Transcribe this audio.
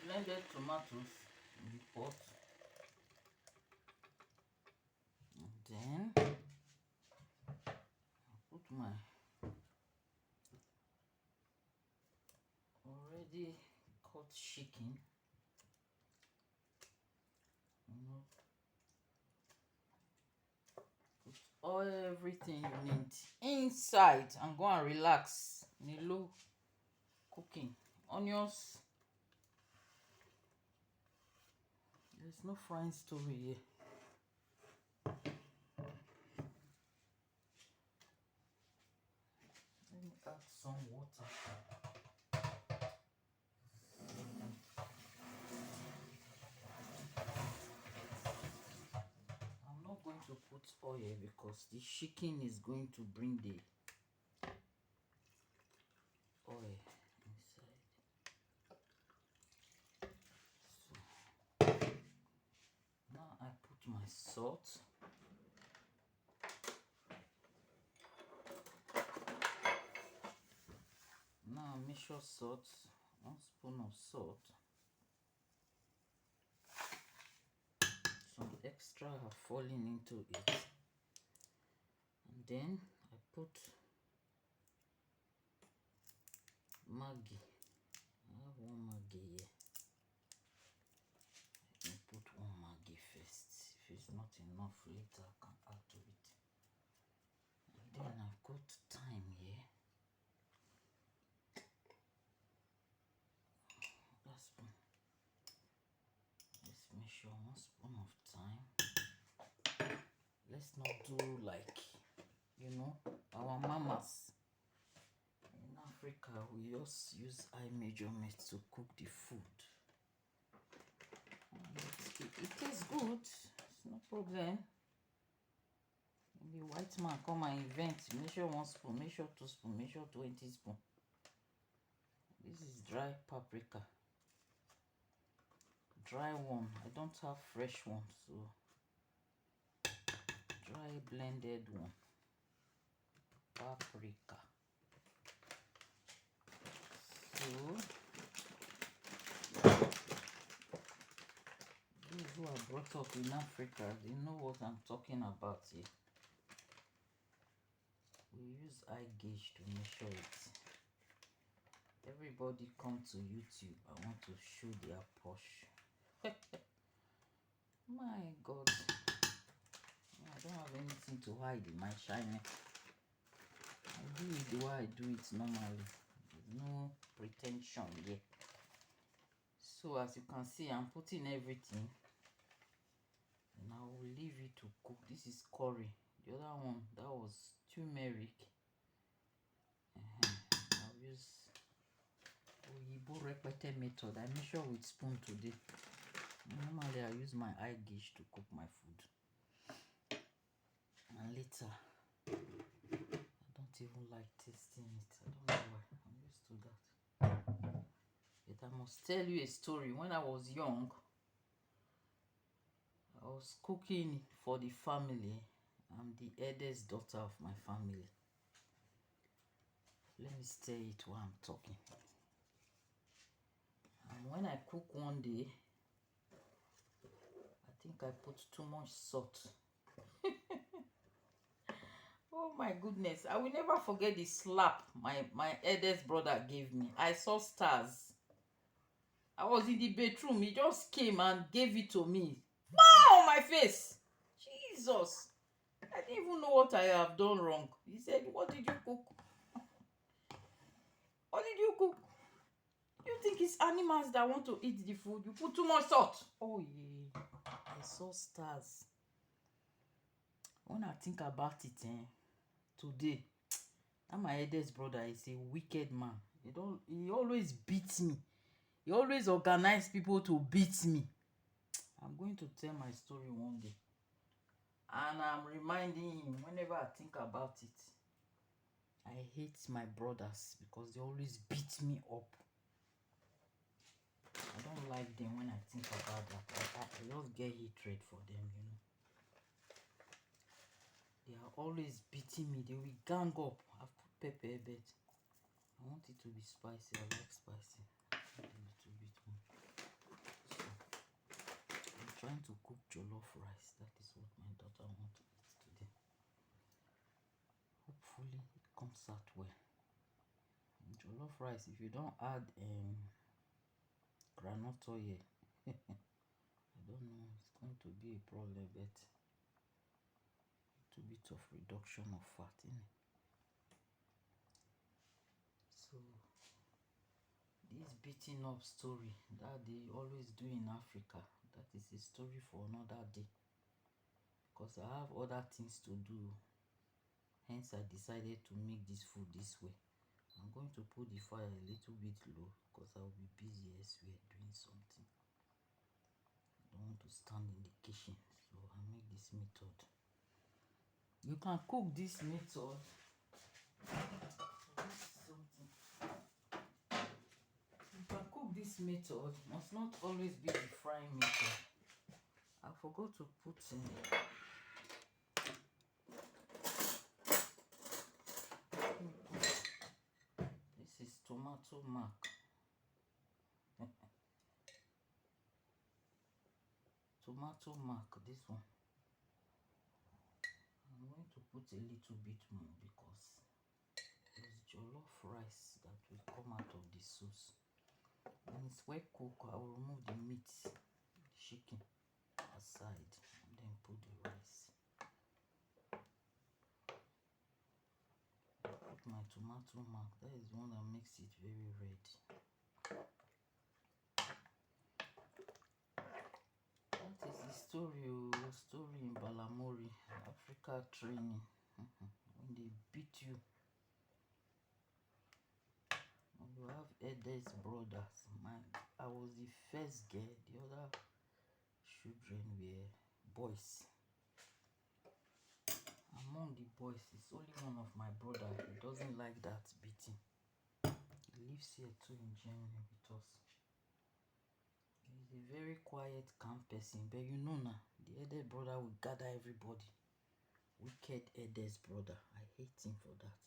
blended tomatoes in the pot. And then I put my already cut chicken. Put everything you need inside and go and relax in a low cooking. Onions. There's no frying story here. Let me add some water. I'm not going to put oil because the chicken is going to bring the oil inside. So now I put my salt. Now measure salt, 1 spoon of salt. Some extra have fallen into it. And then I put Maggi. I have 1 Maggi here. I can put 1 Maggi first. If it's not enough later, I can add to it. And then I've got thyme here. That spoon. Let's measure 1 spoon of thyme. Let's not do like, you know, our mamas. In Africa, we just use eye measurement to cook the food. It tastes good. It's no problem. Maybe white man come and invent. Measure 1 spoon, measure 2 spoon, measure 20 spoon. This is dry paprika. Dry one. I don't have fresh one, so dry blended one. Paprika. So those who are brought up in Africa, they know what I'm talking about here. We use eye gauge to measure it. Everybody come to YouTube. I want to show their posh. My God. I don't have anything to hide in my shiny. I do it the way I do it normally. There's no pretension here. So as you can see, I'm putting everything. And I will leave it to cook. This is curry. The other one, that was turmeric. I'll use Oyibo Repete method. I measure with spoon today. Normally I use my eye gauge to cook my food. And later, I don't even like tasting it. I don't know why. I'm used to that. But I must tell you a story. When I was young, I was cooking for the family. I'm the eldest daughter of my family. Let me say it while I'm talking. And when I cook one day, I think I put too much salt. Oh my goodness. I will never forget the slap my eldest brother gave me. I saw stars. I was in the bedroom. He just came and gave it to me. On my face. Jesus. I didn't even know what I have done wrong. He said, "What did you cook? What did you cook? You think it's animals that want to eat the food? You put too much salt." Oh yeah. I saw stars. When I think about it, today, that my eldest brother is a wicked man. He always beats me. He always organizes people to beat me. I'm going to tell my story one day. And I'm reminding him whenever I think about it. I hate my brothers because they always beat me up. I don't like them when I think about that. I just get hatred for them, you know. They are always beating me. They will gang up. I've put pepper a bit. I want it to be spicy. I like spicy. A little bit more. jollof rice. That is what my daughter wants to eat today. Hopefully it comes out well. Jollof rice, if you don't add groundnut oil, I don't know, it's going to be a problem, but a bit of reduction of fat in it. So this beating up story that they always do in Africa, that is a story for another day, because I have other things to do. Hence I decided to make this food this way. I'm going to put the fire a little bit low because I'll be busy elsewhere doing something. I don't want to stand in the kitchen, so I make this method. You can cook this method. You can cook this method. Must not always be the frying method. I forgot to put in. This is tomato mark. Tomato mark, this one. I'm going to put a little bit more because there's jollof rice that will come out of the sauce. When it's well cooked, I will remove the meat, the chicken aside, and then put the rice. Put my tomato mark. That is the one that makes it very red. That is the story in Balamori, Africa training. When they beat you, you have eldest brothers. I was the first girl. The other children were boys. Among the boys, it's only one of my brother. He doesn't like that beating. He lives here too in Germany with us. He's a very quiet, calm person. But you know now, the eldest brother will gather everybody. Wicked eldest brother. I hate him for that.